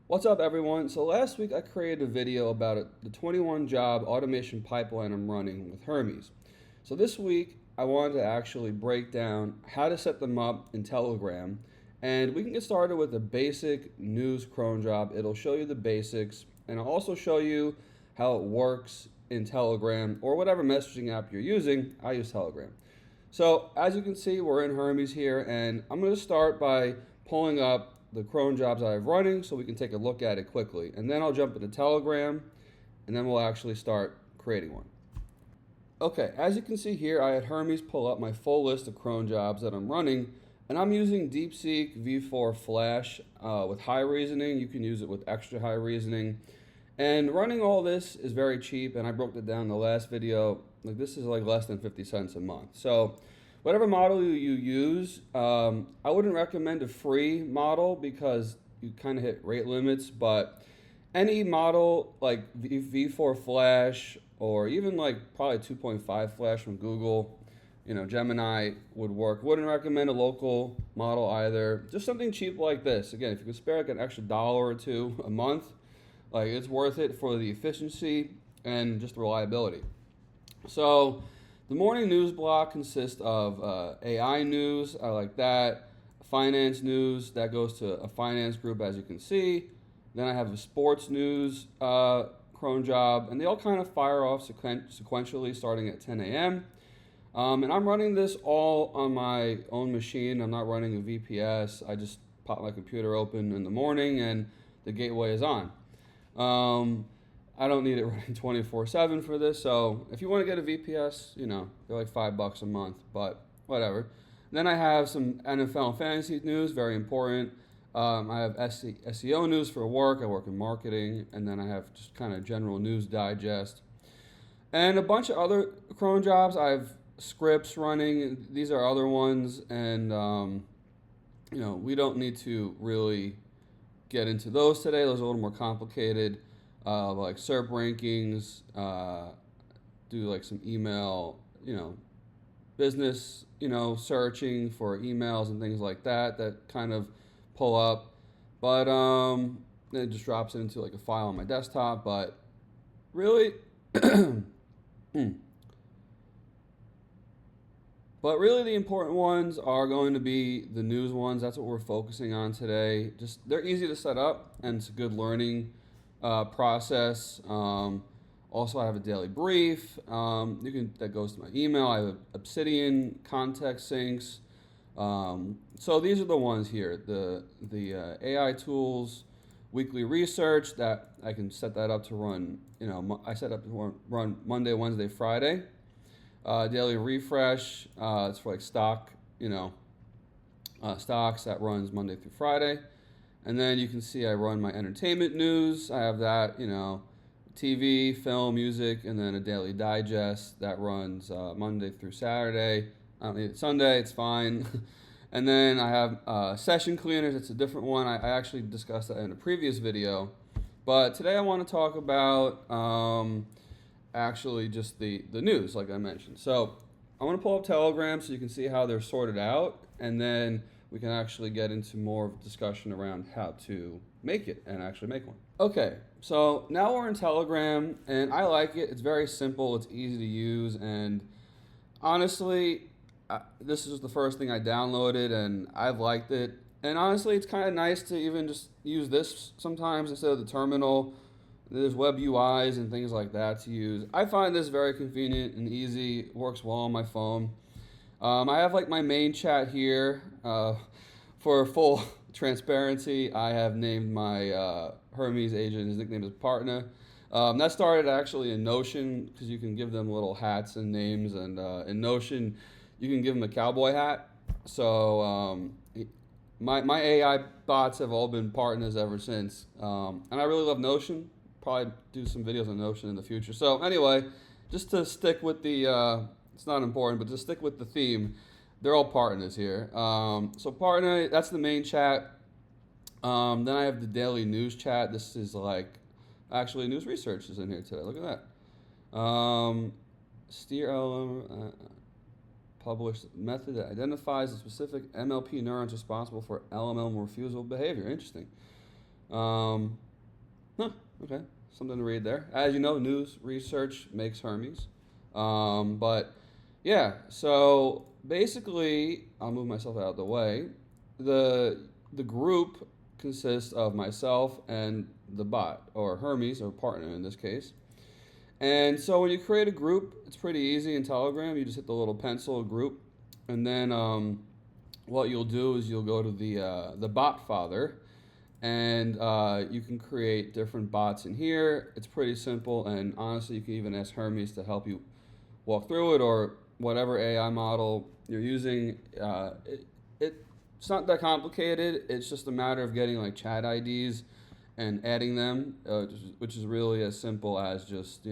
What's up, everyone? So last week I created a video about the 21 job automation pipeline I'm running with Hermes. So this week I wanted to actually break down how to set them up in Telegram, and we can get started with a basic news cron job. It'll show you the basics, and I'll also show you how it works in Telegram or whatever messaging app you're using. I use Telegram. So as you can see, we're in Hermes here, and I'm going to start by pulling up the cron jobs I have running so we can take a look at it quickly. And then I'll jump into Telegram, and then we'll actually start creating one. Okay, as you can see here, I had Hermes pull up my full list of cron jobs that I'm running, and I'm using DeepSeek V4 Flash with high reasoning. You can use it with extra high reasoning. And running all this is very cheap, and I broke it down in the last video. Like, this is like less than 50 cents a month. So whatever model you use, I wouldn't recommend a free model because you kind of hit rate limits, but any model like V4 Flash or even like probably 2.5 Flash from Google, Gemini would work. Wouldn't recommend a local model either. Just something cheap like this. Again, if you could spare like an extra dollar or two a month, like it's worth it for the efficiency and just the reliability. So the morning news block consists of AI news, I like that, finance news, that goes to a finance group as you can see. Then I have a sports news cron job, and they all kind of fire off sequentially starting at 10 a.m. And I'm running this all on my own machine. I'm not running a VPS. I just pop my computer open in the morning and the gateway is on. I don't need it running 24/7 for this, so if you want to get a VPS, they're like $5 a month, but whatever. Then I have some NFL and fantasy news, very important. I have SEO news for work. I work in marketing, and then I have just kind of general news digest, and a bunch of other cron jobs. I have scripts running. These are other ones, and we don't need to really get into those today. Those are a little more complicated. Like SERP rankings, do like some email, business, searching for emails and things like that kind of pull up. But then it just drops it into like a file on my desktop. But really, But really the important ones are going to be the news ones. That's what we're focusing on today. Just they're easy to set up, and it's a good learning process. Also, I have a daily brief. That goes to my email. I have Obsidian context syncs. So these are the ones here. The AI tools, weekly research that I can set that up to run. I set up to run Monday, Wednesday, Friday. Daily refresh. It's for like stock. Stocks that runs Monday through Friday. And then you can see I run my entertainment news. I have that, TV, film, music, and then a daily digest that runs Monday through Saturday. I don't need it Sunday, it's fine. And then I have session cleaners. It's a different one. I actually discussed that in a previous video. But today I want to talk about actually just the news, like I mentioned. So I want to pull up Telegram so you can see how they're sorted out, and then we can actually get into more of a discussion around how to make it and actually make one. Okay, so now we're in Telegram, and I like it. It's very simple, it's easy to use, and honestly, this is the first thing I downloaded, and I've liked it. And honestly, it's kind of nice to even just use this sometimes instead of the terminal. There's web UIs and things like that to use. I find this very convenient and easy. It works well on my phone. I have like my main chat here. For full transparency, I have named my Hermes agent, his nickname is Partner. That started actually in Notion because you can give them little hats and names, and in Notion you can give them a cowboy hat. So my AI bots have all been partners ever since, and I really love Notion. Probably do some videos on Notion in the future. So anyway, just to stick with the it's not important, but just stick with the theme. They're all partners here. So partner, that's the main chat. Then I have the daily news chat. This is like, actually news research is in here today. Look at that. Steer LLM published method that identifies the specific MLP neurons responsible for LML refusal behavior. Interesting. Um, huh, okay, something to read there. As you know, news research makes Hermes. But yeah, so basically, I'll move myself out of the way. The the group consists of myself and the bot, or Hermes, or partner in this case. And so when you create a group, it's pretty easy in Telegram. You just hit the little pencil group, and then what you'll do is you'll go to the bot father, and you can create different bots in here. It's pretty simple, and honestly, you can even ask Hermes to help you walk through it, or whatever AI model you're using. It's not that complicated. It's just a matter of getting like chat IDs and adding them, which is really as simple as just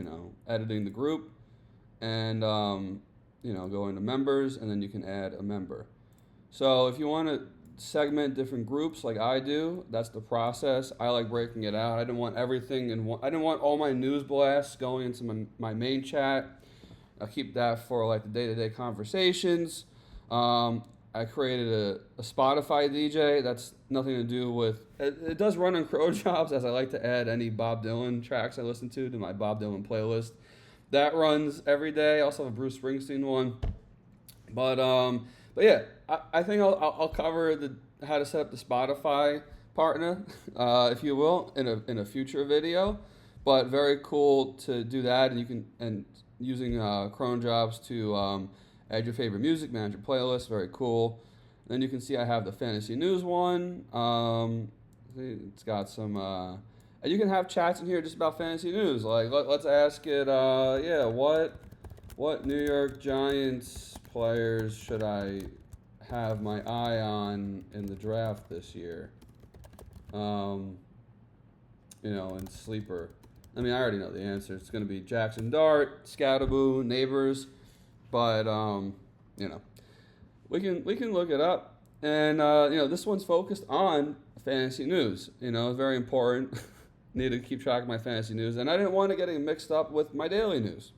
editing the group and go into members, and then you can add a member. So if you want to segment different groups like I do, that's the process. I like breaking it out. I didn't want everything in one. I didn't want all my news blasts going into my main chat. I'll keep that for like the day-to-day conversations. I created a Spotify DJ. That's nothing to do with it does run on Crow Jobs, as I like to add any Bob Dylan tracks I listen to my Bob Dylan playlist. That runs every day. I also have a Bruce Springsteen one. But yeah, I think I'll cover how to set up the Spotify partner, if you will, in a future video. But very cool to do that, and you can using Cron Jobs to add your favorite music, manage your playlist. Very cool. Then you can see I have the fantasy news one. It's got some, and you can have chats in here just about fantasy news. Like let's ask it, what New York Giants players should I have my eye on in the draft this year? In sleeper. I mean, I already know the answer. It's going to be Jackson Dart, Scatterboo, Neighbors, but we can look it up. And this one's focused on fantasy news. It's very important. Need to keep track of my fantasy news, and I didn't want to get it mixed up with my daily news.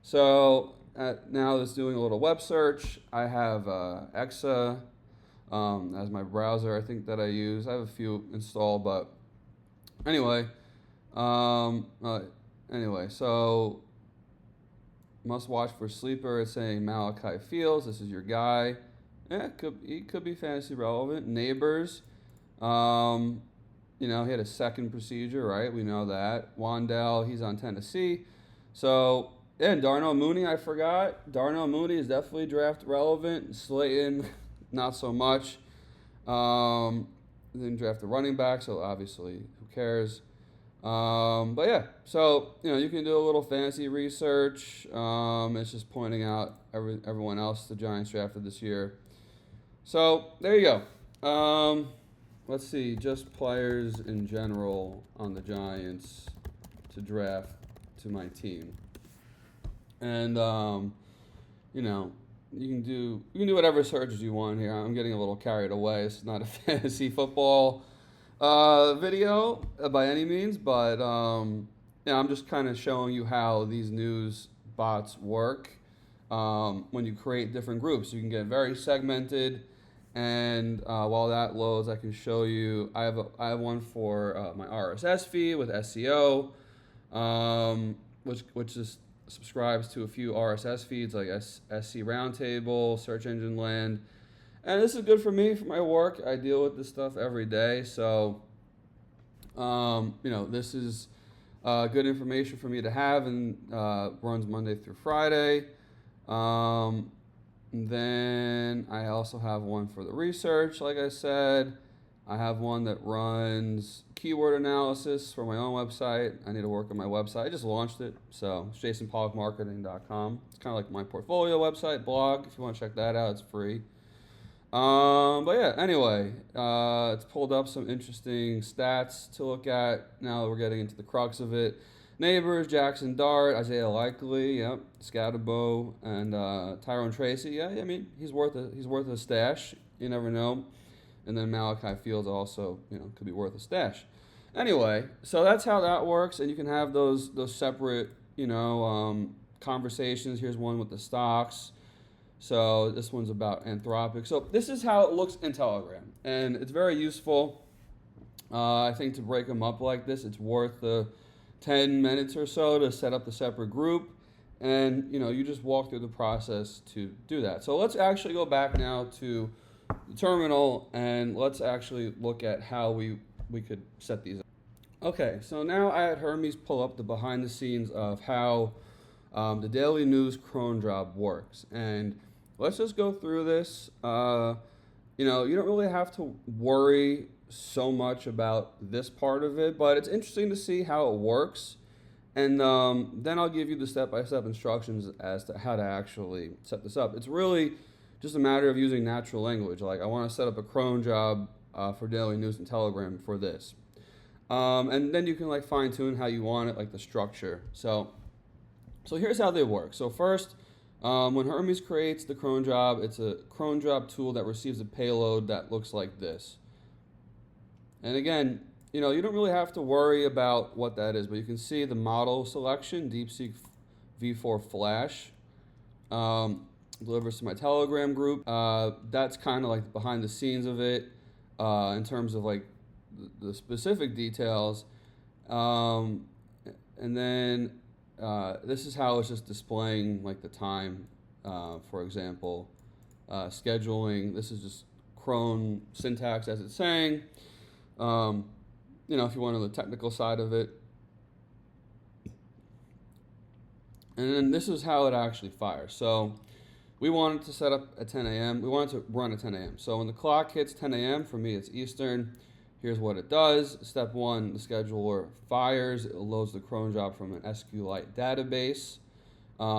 So now it's doing a little web search. I have Exa as my browser, I think, that I use. I have a few installed, but anyway. So must watch for sleeper. It's saying Malachi Fields. This is your guy. Yeah, he could be fantasy relevant. Neighbors. He had a second procedure, right? We know that. Wandell, he's on Tennessee. So, and Darnell Mooney, I forgot. Darnell Mooney is definitely draft relevant. Slayton, not so much. Didn't draft a running back, so obviously, who cares? But yeah, so you can do a little fantasy research. It's just pointing out everyone else the Giants drafted this year. So there you go. Let's see, just players in general on the Giants to draft to my team, and you can do whatever searches you want here. I'm getting a little carried away. It's not a fantasy football video by any means, but I'm just kind of showing you how these news bots work when you create different groups. You can get very segmented, and while that loads, I can show you. I have one for my RSS feed with SEO, which just subscribes to a few RSS feeds like SC Roundtable, Search Engine Land. And this is good for me, for my work. I deal with this stuff every day. So, this is good information for me to have, and runs Monday through Friday. Then I also have one for the research, like I said. I have one that runs keyword analysis for my own website. I need to work on my website. I just launched it, so it's jasonpollockmarketing.com. It's kind of like my portfolio website, blog. If you want to check that out, it's free. But yeah, anyway, it's pulled up some interesting stats to look at. Now that we're getting into the crux of it. Neighbors, Jackson Dart, Isaiah Likely, yep, Scatterbo, and Tyrone Tracy. Yeah, I mean, he's worth a stash. You never know. And then Malachi Fields also, could be worth a stash. Anyway, so that's how that works, and you can have those separate, conversations. Here's one with the stocks. So this one's about Anthropic. So this is how it looks in Telegram, and it's very useful. I think to break them up like this, it's worth the 10 minutes or so to set up the separate group. And you just walk through the process to do that. So let's actually go back now to the terminal and let's actually look at how we could set these up. Okay, so now I had Hermes pull up the behind the scenes of how the daily news cron job works. And let's just go through this. You don't really have to worry so much about this part of it, but it's interesting to see how it works. And then I'll give you the step-by-step instructions as to how to actually set this up. It's really just a matter of using natural language. Like, I want to set up a cron job for daily news and Telegram for this. And then you can fine-tune how you want it, like the structure. So here's how they work. So first, when Hermes creates the cron job, it's a cron job tool that receives a payload that looks like this. And again, you don't really have to worry about what that is, but you can see the model selection, DeepSeek V4 Flash, delivers to my Telegram group. That's kind of like behind the scenes of it in terms of the specific details. And then this is how it's just displaying the time, for example, scheduling. This is just cron syntax as it's saying. If you want on the technical side of it. And then this is how it actually fires. So we want it to set up at 10 a.m. We want it to run at 10 a.m. So when the clock hits 10 a.m., for me it's Eastern, here's what it does. Step 1, the scheduler fires. It loads the cron job from an SQLite database,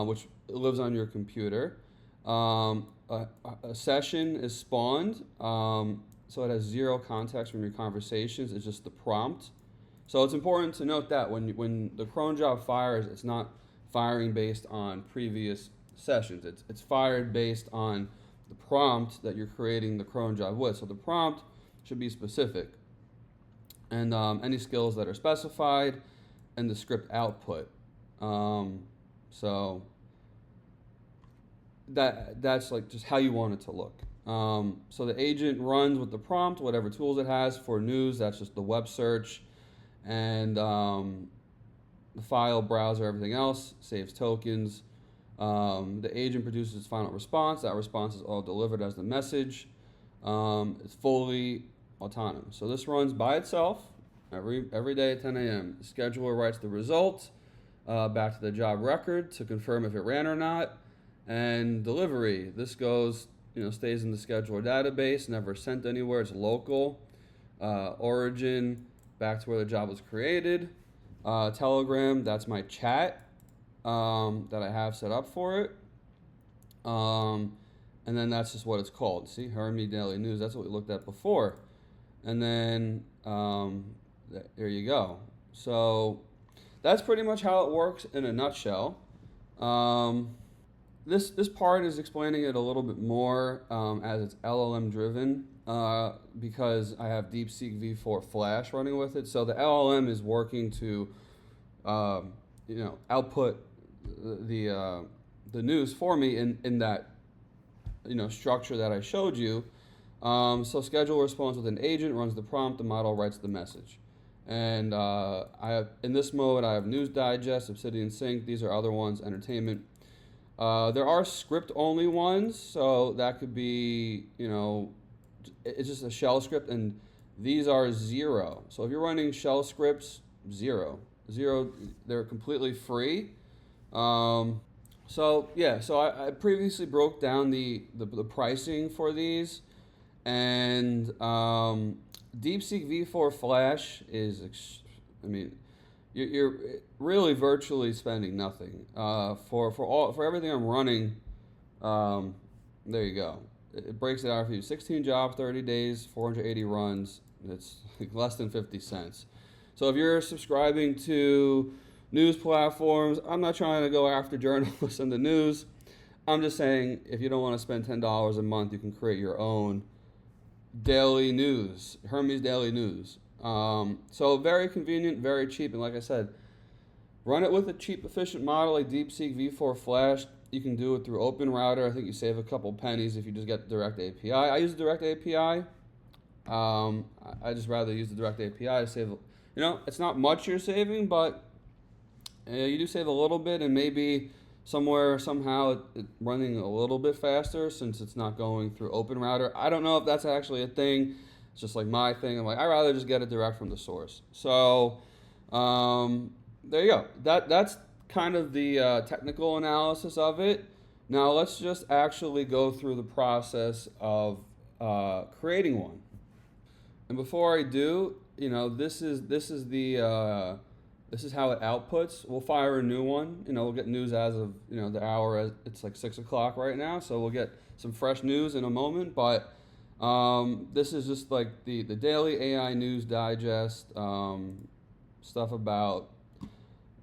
which lives on your computer. A session is spawned. So it has zero context from your conversations. It's just the prompt. So it's important to note that when the cron job fires, it's not firing based on previous sessions. It's fired based on the prompt that you're creating the cron job with. So the prompt should be specific. And any skills that are specified and the script output. So that's just how you want it to look. So the agent runs with the prompt, whatever tools it has. For news, that's just the web search and the file browser, everything else, saves tokens. The agent produces its final response. That response is all delivered as the message. It's fully autonomous. So this runs by itself every day at 10 a.m. The scheduler writes the result back to the job record to confirm if it ran or not. And delivery, this goes stays in the scheduler database, never sent anywhere. It's local. Origin, back to where the job was created. Telegram, that's my chat that I have set up for it. And then that's just what it's called. See, Hermes Daily News, that's what we looked at before. And then there you go. So that's pretty much how it works in a nutshell. This part is explaining it a little bit more as it's LLM-driven because I have DeepSeek V4 Flash running with it. So the LLM is working to, output the news for me in that, structure that I showed you. So scheduler responds with an agent, runs the prompt, the model writes the message. And I have in this mode, I have News Digest, Obsidian Sync. These are other ones, entertainment. There are script-only ones, so that could be, it's just a shell script, and these are 0. So if you're running shell scripts, 0. They're completely free. So I previously broke down the pricing for these, and DeepSeek V4 Flash is, you're really virtually spending nothing for everything I'm running. There you go. It breaks it out for you: 16 jobs, 30 days, 480 runs. It's less than 50 cents. So if you're subscribing to news platforms, I'm not trying to go after journalists and the news. I'm just saying, if you don't want to spend $10 a month, you can create your own daily news, Hermes Daily News. So very convenient, very cheap, and like I said, run it with a cheap, efficient model like DeepSeek V4 Flash. You can do it through OpenRouter. I think you save a couple pennies if you just get direct API. I use direct API. I just rather use the direct API to save. It's not much you're saving, but you do save a little bit, and maybe somehow it running a little bit faster since it's not going through Open Router. I don't know if that's actually a thing. It's just like my thing. I'm like, I'd rather just get it direct from the source. So there you go. That's kind of the technical analysis of it. Now let's just actually go through the process of creating one. And before I do, this is how it outputs. We'll fire a new one. We'll get news as of the hour. It's like 6 o'clock right now, so we'll get some fresh news in a moment. But this is just like the daily AI news digest, stuff about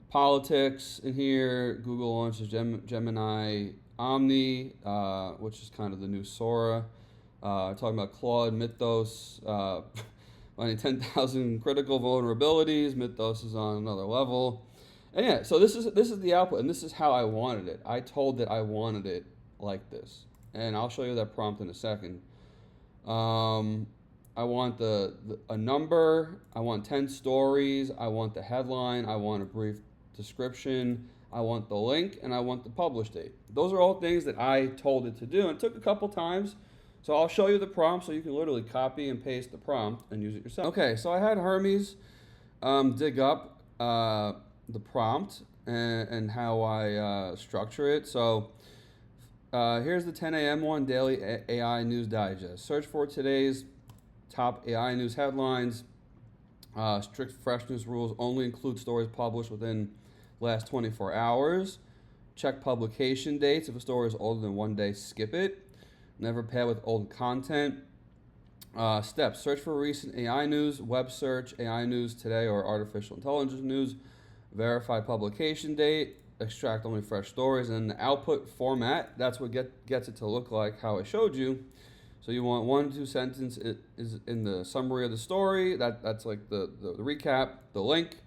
politics in here. Google launches Gemini Omni, which is kind of the new Sora. Talking about Claude, Mythos, finding 10,000 critical vulnerabilities. Mythos is on another level. And yeah, so this is the output, and this is how I wanted it. I told it I wanted it like this. And I'll show you that prompt in a second. I want a number. I want 10 stories. I want the headline. I want a brief description. I want the link, and I want the publish date. Those are all things that I told it to do, and it took a couple times. So I'll show you the prompt so you can literally copy and paste the prompt and use it yourself. Okay, so I had Hermes dig up the prompt and how I structure it. So here's the 10 a.m. one, Daily AI News Digest. Search for today's top AI news headlines. Strict freshness rules only include stories published within last 24 hours. Check publication dates. If a story is older than 1 day, skip it. Never pair with old content. Steps. Search for recent AI news, web search, AI news today, or artificial intelligence news. Verify publication date. Extract only fresh stories. And the output format, that's what gets it to look like how I showed you. So you want 1 to 2 sentences is in the summary of the story. That's like the recap, the link,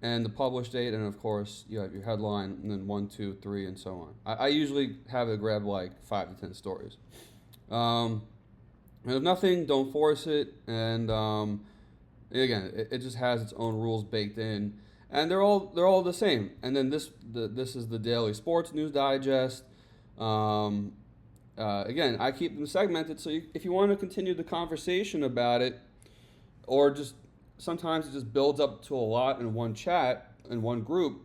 and the publish date, and of course you have your headline, and then 1, 2, 3, and so on. I usually have it grab like 5 to 10 stories. And if nothing, don't force it. And again, it just has its own rules baked in, and they're all the same. And then this is the daily sports news digest. Again, I keep them segmented, so if you want to continue the conversation about it, or just sometimes it just builds up to a lot in one chat, in one group,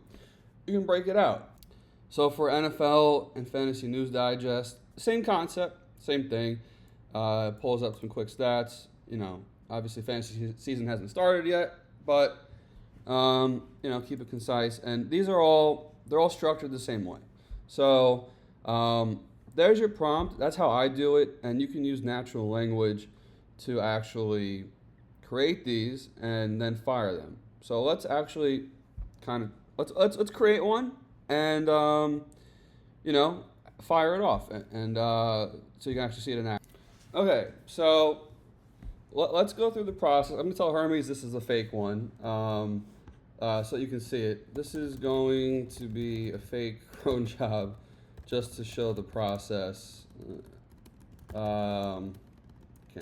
you can break it out. So for NFL and Fantasy News Digest, same concept, same thing. Pulls up some quick stats. Obviously fantasy season hasn't started yet, but keep it concise. And they're all structured the same way. So there's your prompt. That's how I do it, and you can use natural language to actually create these and then fire them. So let's actually let's create one and fire it off, and so you can actually see it in action. Okay, so let's go through the process. I'm gonna tell Hermes this is a fake one, so you can see it. This is going to be a fake Cron job, just to show the process. Can't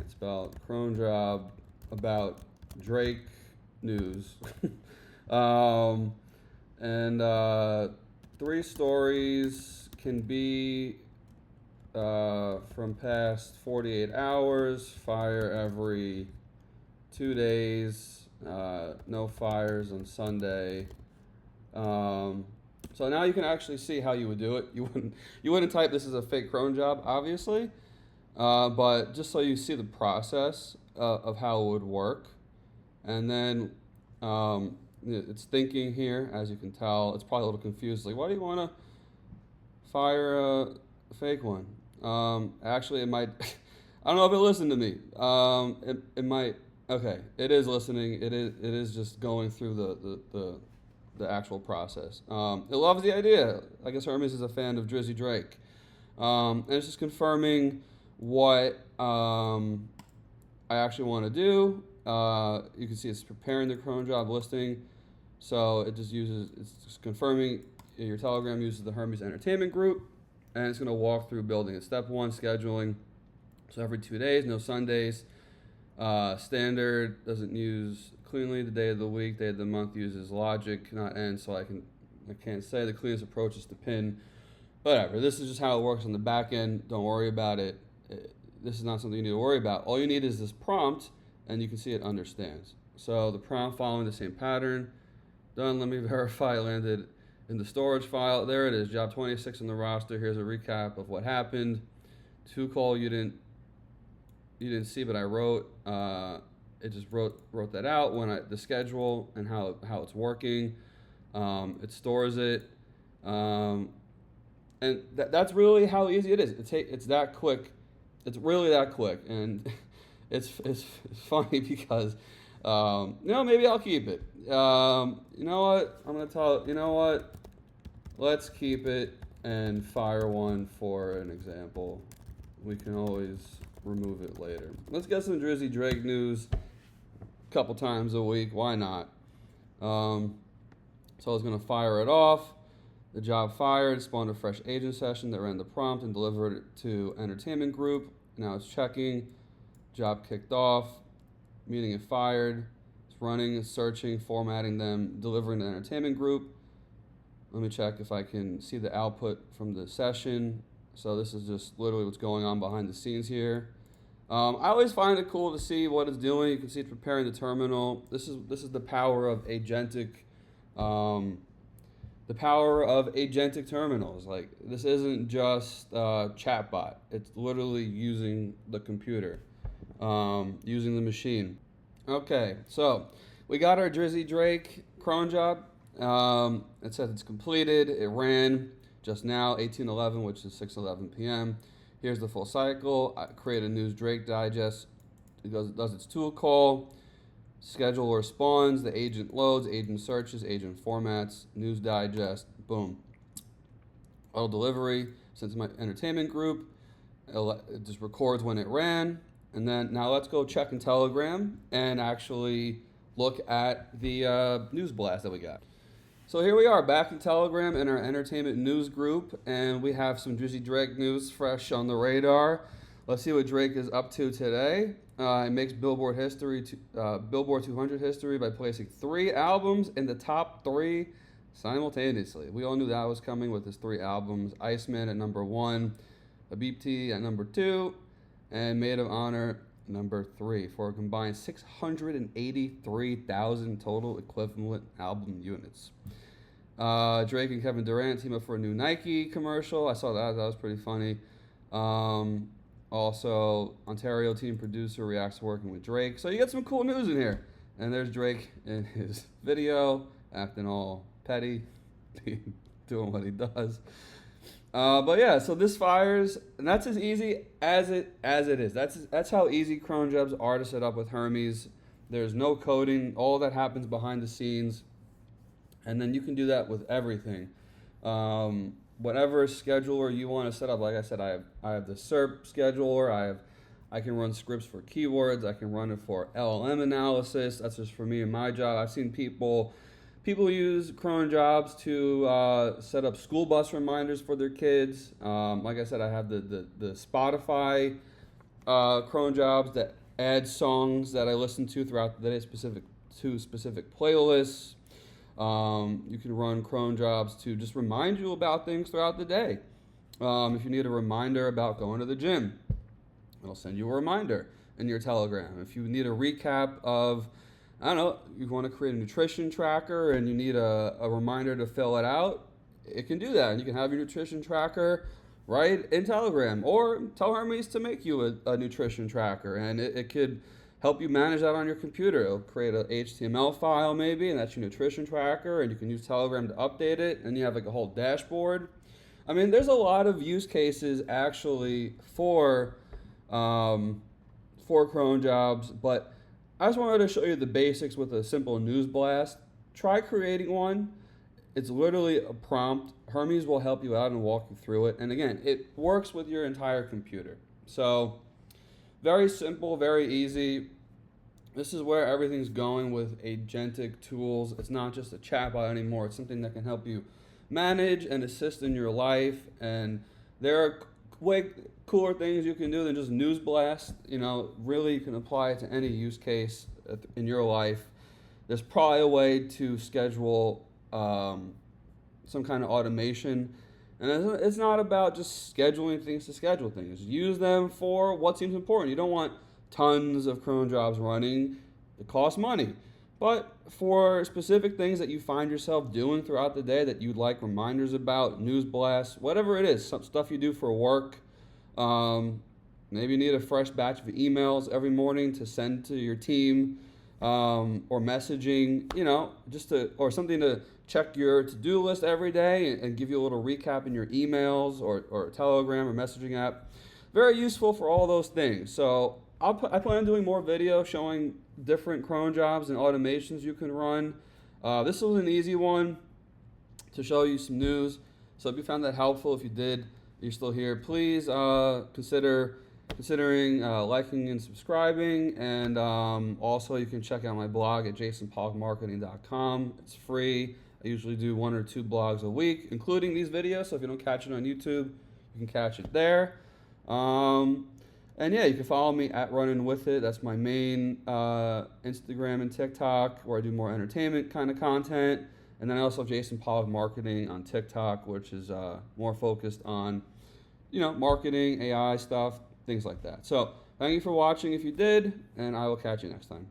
spell it. Cron job about Drake news. And 3 stories can be from past 48 hours, fire every 2 days, no fires on Sunday. So now you can actually see how you would do it. You wouldn't type this is a fake Cron job, obviously, but just so you see the process of how it would work. And then it's thinking here, as you can tell. It's probably a little confused, like, why do you want to fire a fake one? Actually, it might, I don't know if it listened to me. It might, okay, it is listening. It is just going through the actual process. It loves the idea. I guess Hermes is a fan of Drizzy Drake. And it's just confirming what I actually want to do. You can see it's preparing the Cron job listing. So it's just confirming your Telegram uses the Hermes Entertainment Group, and it's going to walk through building it. Step 1, scheduling. So every 2 days, no Sundays. Standard doesn't use cleanly. The day of the week, day of the month uses logic, not end. So I can't say the cleanest approach is to pin. Whatever. This is just how it works on the back end. Don't worry about it. This is not something you need to worry about. All you need is this prompt, and you can see it understands. So the prompt following the same pattern. Done. Let me verify it landed in the storage file. There it is. Job 26 in the roster. Here's a recap of what happened. To call you didn't see, but I wrote. It just wrote that out when the schedule and how it's working. It stores it, and that's really how easy it is. It's that quick. It's really that quick, and it's funny because maybe I'll keep it. You know what? I'm gonna tell you know what? Let's keep it and fire one for an example. We can always remove it later. Let's get some Drizzy Drake news a couple times a week. Why not? So I was going to fire it off. The job fired, spawned a fresh agent session that ran the prompt and delivered it to entertainment group. Now it's checking. Job kicked off. Meaning it fired. It's running, it's searching, formatting them, delivering to the entertainment group. Let me check if I can see the output from the session. So this is just literally what's going on behind the scenes here. I always find it cool to see what it's doing. You can see it's preparing the terminal. This is the power of agentic, terminals. Like, this isn't just chatbot. It's literally using the computer, using the machine. Okay, so we got our Drizzy Drake cron job. It says it's completed. It ran just now, 18:11, which is 6:11 p.m. Here's the full cycle. I create a news Drake digest. It does its tool call. Scheduler spawns. The agent loads. Agent searches. Agent formats. News digest. Boom. Auto delivery. Sends my entertainment group. It just records when it ran. And then now let's go check in Telegram and actually look at the news blast that we got. So here we are back in Telegram in our entertainment news group, and we have some Drizzy Drake news fresh on the radar. Let's see what Drake is up to today. It makes Billboard 200 history by placing 3 albums in the top 3 simultaneously. We all knew that was coming with his 3 albums. Iceman at number 1, Habibti at number 2, and Maid of Honor number 3 for a combined 683,000 total equivalent album units. Drake and Kevin Durant team up for a new Nike commercial. I saw that. That was pretty funny. Also, Ontario team producer reacts to working with Drake. So you get some cool news in here. And there's Drake in his video, acting all petty, doing what he does. But yeah, so this fires, and that's as easy as it is. That's how easy cron jobs are to set up with Hermes. There's no coding. All that happens behind the scenes. And then you can do that with everything. Whatever scheduler you want to set up. Like I said, I have the SERP scheduler. I can run scripts for keywords. I can run it for LLM analysis. That's just for me and my job. I've seen people use cron jobs to set up school bus reminders for their kids. Like I said, I have the Spotify cron jobs that add songs that I listen to throughout the day to specific playlists. You can run cron jobs to just remind you about things throughout the day. If you need a reminder about going to the gym, it'll send you a reminder in your Telegram. If you need a recap of, I don't know, you want to create a nutrition tracker and you need a reminder to fill it out, it can do that. And you can have your nutrition tracker right in Telegram, or tell Hermes to make you a nutrition tracker, and it could help you manage that on your computer. It'll create a HTML file maybe, and that's your nutrition tracker, and you can use Telegram to update it, and you have like a whole dashboard. I mean, there's a lot of use cases actually for cron jobs, but I just wanted to show you the basics with a simple news blast. Try creating one. It's literally a prompt. Hermes will help you out and walk you through it. And again, it works with your entire computer. So very simple, very easy. This is where everything's going with agentic tools. It's not just a chatbot anymore. It's something that can help you manage and assist in your life. And there are way cooler things you can do than just news blast. You know, really you can apply it to any use case in your life. There's probably a way to schedule some kind of automation. And it's not about just scheduling things to schedule things. Use them for what seems important. You don't want tons of cron jobs running. It costs money. But for specific things that you find yourself doing throughout the day that you'd like reminders about, news blasts, whatever it is, some stuff you do for work, maybe you need a fresh batch of emails every morning to send to your team, or messaging, you know, or something to check your to-do list every day and give you a little recap in your emails or Telegram or messaging app. Very useful for all those things. So I plan on doing more videos showing different cron jobs and automations you can run. This was an easy one to show you some news. So if you found that helpful, if you did, you're still here, please considering liking and subscribing. And also you can check out my blog at jasonpollockmarketing.com. It's free. I usually do 1 or 2 blogs a week, including these videos. So if you don't catch it on YouTube, you can catch it there. And yeah, you can follow me at Running With It. That's my main Instagram and TikTok, where I do more entertainment kind of content. And then I also have Jason Pollock Marketing on TikTok, which is more focused on, you know, marketing, AI stuff, things like that. So thank you for watching if you did, and I will catch you next time.